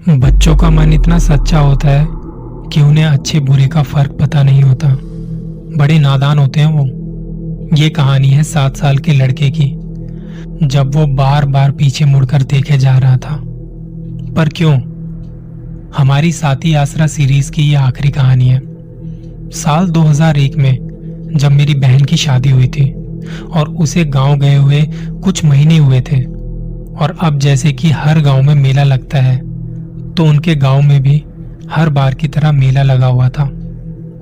बच्चों का मन इतना सच्चा होता है कि उन्हें अच्छे बुरे का फर्क पता नहीं होता। बड़े नादान होते हैं वो। ये कहानी है 7 साल के लड़के की, जब वो बार बार पीछे मुड़कर देखे जा रहा था। पर क्यों? हमारी साथी आसरा सीरीज की ये आखिरी कहानी है। साल 2001 में जब मेरी बहन की शादी हुई थी और उसे गांव गए हुए कुछ महीने हुए थे, और अब जैसे कि हर गांव में मेला लगता है, तो उनके गांव में भी हर बार की तरह मेला लगा हुआ था।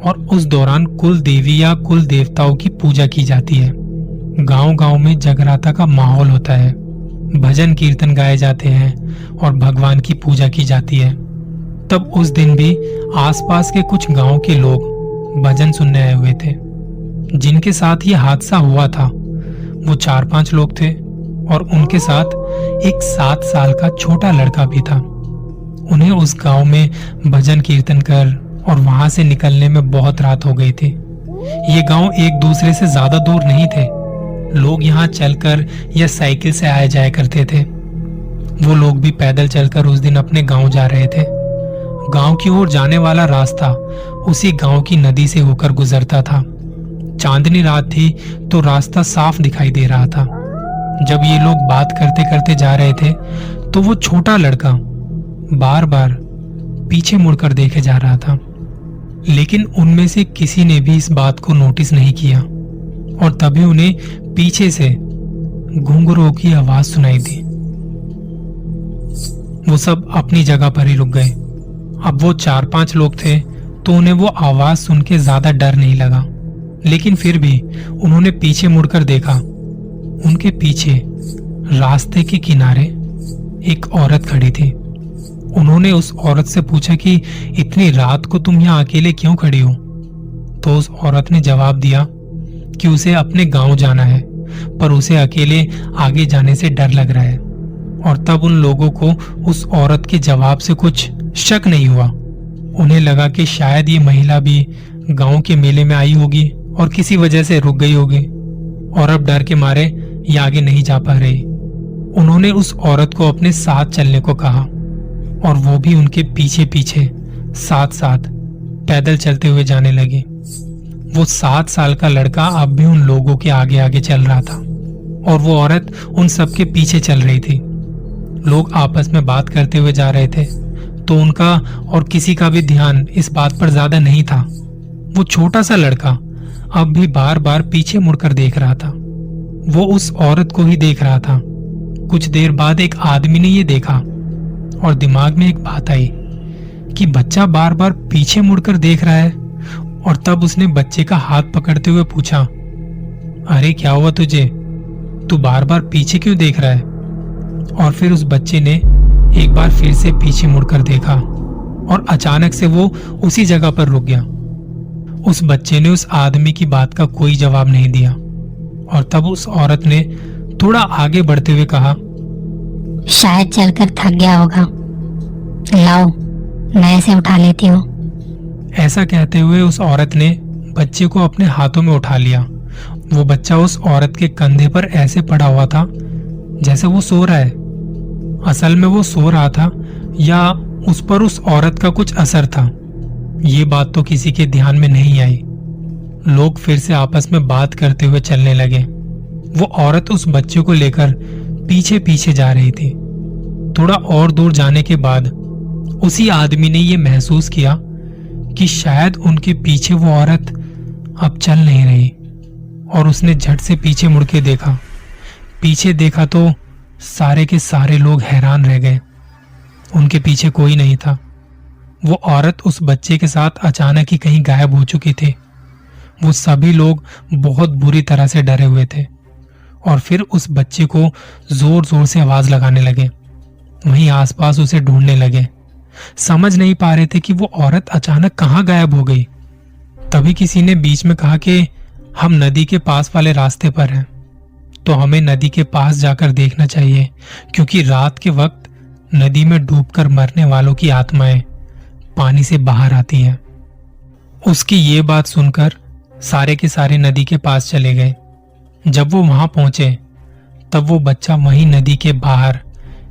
और उस दौरान कुल देवी या कुल देवताओं की पूजा की जाती है। गांव गांव में जगराता का माहौल होता है, भजन कीर्तन गाए जाते हैं और भगवान की पूजा की जाती है। तब उस दिन भी आसपास के कुछ गांव के लोग भजन सुनने आए हुए थे। जिनके साथ ये हादसा हुआ था वो 4-5 लोग थे, और उनके साथ एक 7 साल का छोटा लड़का भी था। उन्हें उस गांव में भजन कीर्तन कर और वहां से निकलने में बहुत रात हो गई थी। ये गांव एक दूसरे से ज्यादा दूर नहीं थे। लोग यहाँ चलकर या साइकिल से आए जाया करते थे। वो लोग भी पैदल चलकर उस दिन अपने गांव जा रहे थे। गांव की ओर जाने वाला रास्ता उसी गांव की नदी से होकर गुजरता था। चांदनी रात थी तो रास्ता साफ दिखाई दे रहा था। जब ये लोग बात करते करते जा रहे थे तो वो छोटा लड़का बार बार पीछे मुड़कर देखे जा रहा था, लेकिन उनमें से किसी ने भी इस बात को नोटिस नहीं किया। और तभी उन्हें पीछे से घुंघरूओं की आवाज सुनाई दी। वो सब अपनी जगह पर ही रुक गए। अब वो 4-5 लोग थे तो उन्हें वो आवाज सुन के ज्यादा डर नहीं लगा, लेकिन फिर भी उन्होंने पीछे मुड़कर देखा। उनके पीछे रास्ते के किनारे एक औरत खड़ी थी। उन्होंने उस औरत से पूछा कि इतनी रात को तुम यहाँ अकेले क्यों खड़ी हो? तो उस औरत ने जवाब दिया कि उसे अपने गांव जाना है, पर उसे अकेले आगे जाने से डर लग रहा है। और तब उन लोगों को उस औरत के जवाब से कुछ शक नहीं हुआ। उन्हें लगा कि शायद ये महिला भी गांव के मेले में आई होगी और किसी वजह से रुक गई होगी, और अब डर के मारे ये आगे नहीं जा पा रही। उन्होंने उस औरत को अपने साथ चलने को कहा, और वो भी उनके पीछे पीछे साथ साथ पैदल चलते हुए जाने लगे। वो 7 साल का लड़का अब भी उन लोगों के आगे आगे चल रहा था, और वो औरत उन सबके पीछे चल रही थी। लोग आपस में बात करते हुए जा रहे थे, तो उनका और किसी का भी ध्यान इस बात पर ज्यादा नहीं था। वो छोटा सा लड़का अब भी बार बार पीछे मुड़कर देख रहा था। वो उस औरत को ही देख रहा था। कुछ देर बाद एक आदमी ने ये देखा, और दिमाग में एक बात आई कि बच्चा बार बार पीछे मुड़कर देख रहा है। और तब उसने बच्चे का हाथ पकड़ते हुए पूछा, अरे क्या हुआ तुझे? तू बार बार पीछे क्यों देख रहा है? और फिर उस बच्चे ने एक बार फिर से पीछे मुड़कर देखा, और अचानक से वो उसी जगह पर रुक गया। उस बच्चे ने उस आदमी की बात का कोई जवाब नहीं दिया। और तब उस औरत ने थोड़ा आगे बढ़ते हुए कहा, शायद चलकर थक गया होगा, लाओ मैं इसे उठा लेती हूँ। ऐसा कहते हुए उस औरत ने बच्चे को अपने हाथों में उठा लिया। वो बच्चा उस औरत के कंधे पर ऐसे पड़ा हुआ था जैसे वो सो रहा है। असल में वो सो रहा था या उस पर उस औरत का कुछ असर था, ये बात तो किसी के ध्यान में नहीं आई। लोग फिर से आपस में बात करते हुए चलने लगे। वो औरत उस बच्चे को लेकर पीछे पीछे जा रही थी। थोड़ा और दूर जाने के बाद उसी आदमी ने यह महसूस किया कि शायद उनके पीछे वो औरत अब चल नहीं रही, और उसने झट से पीछे मुड़ के देखा। पीछे देखा तो सारे के सारे लोग हैरान रह गए। उनके पीछे कोई नहीं था। वो औरत उस बच्चे के साथ अचानक ही कहीं गायब हो चुकी थी। वो सभी लोग बहुत बुरी तरह से डरे हुए थे, और फिर उस बच्चे को जोर जोर से आवाज लगाने लगे। वहीं आसपास उसे ढूंढने लगे। समझ नहीं पा रहे थे कि वो औरत अचानक कहाँ गायब हो गई। तभी किसी ने बीच में कहा कि हम नदी के पास वाले रास्ते पर हैं, तो हमें नदी के पास जाकर देखना चाहिए, क्योंकि रात के वक्त नदी में डूबकर मरने वालों की आत्माएं पानी से बाहर आती हैं। उसकी ये बात सुनकर सारे के सारे नदी के पास चले गए। जब वो वहां पहुंचे तब वो बच्चा वहीं नदी के बाहर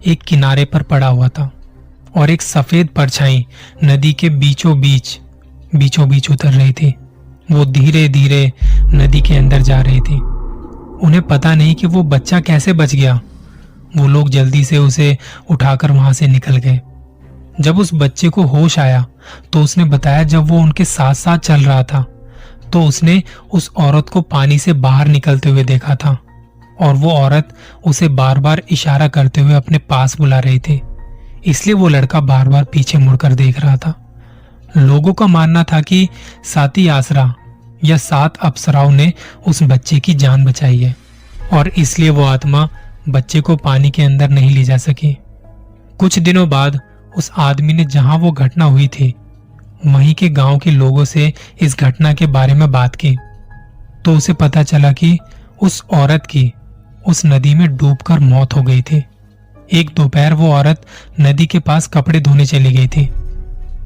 एक किनारे पर पड़ा हुआ था और एक सफेद परछाई नदी के बीचों बीच उतर रही थी। वो धीरे धीरे नदी के अंदर जा रही थी। उन्हें पता नहीं कि वो बच्चा कैसे बच गया। वो लोग जल्दी से उसे उठाकर वहां से निकल गए। जब उस बच्चे को होश आया तो उसने बताया जब वो उनके साथ साथ चल रहा था तो उसने उस औरत को पानी से बाहर निकलते हुए देखा था और वो औरत उसे बार बार इशारा करते हुए अपने पास बुला रही थी। इसलिए वो लड़का बार बार पीछे मुड़कर देख रहा था। लोगों का मानना था कि साती आसरा या 7 अप्सराओं ने उस बच्चे की जान बचाई है और इसलिए वो आत्मा बच्चे को पानी के अंदर नहीं ले जा सकी। कुछ दिनों बाद उस आदमी ने जहां वो घटना हुई थी वहीं के गांव के लोगों से इस घटना के बारे में बात की तो उसे पता चला कि उस औरत की उस नदी में डूबकर मौत हो गई थी। एक दोपहर वो औरत नदी के पास कपड़े धोने चली गई थी।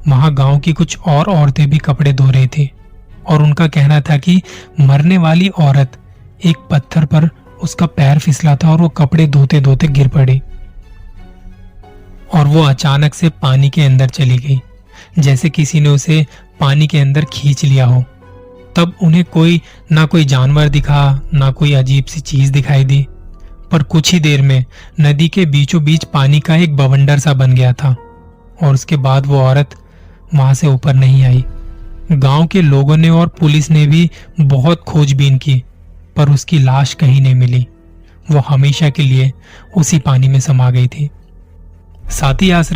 वहां गांव की कुछ और औरतें भी कपड़े धो रही थी और उनका कहना था कि मरने वाली औरत एक पत्थर पर उसका पैर फिसला था और वो कपड़े धोते धोते गिर पड़ी और वो अचानक से पानी के अंदर चली गई, जैसे किसी ने उसे पानी के अंदर खींच लिया हो। तब उन्हें ना कोई जानवर दिखा ना कोई अजीब सी चीज दिखाई दी, पर कुछ ही देर में नदी के बीचों बीच पानी का एक बवंडर सा बन गया था और उसके बाद वो औरत वहां से ऊपर नहीं आई। गांव के लोगों ने और पुलिस ने भी बहुत खोजबीन की पर उसकी लाश कहीं नहीं मिली। वो हमेशा के लिए उसी पानी में समा गई थी। साथी आश्रम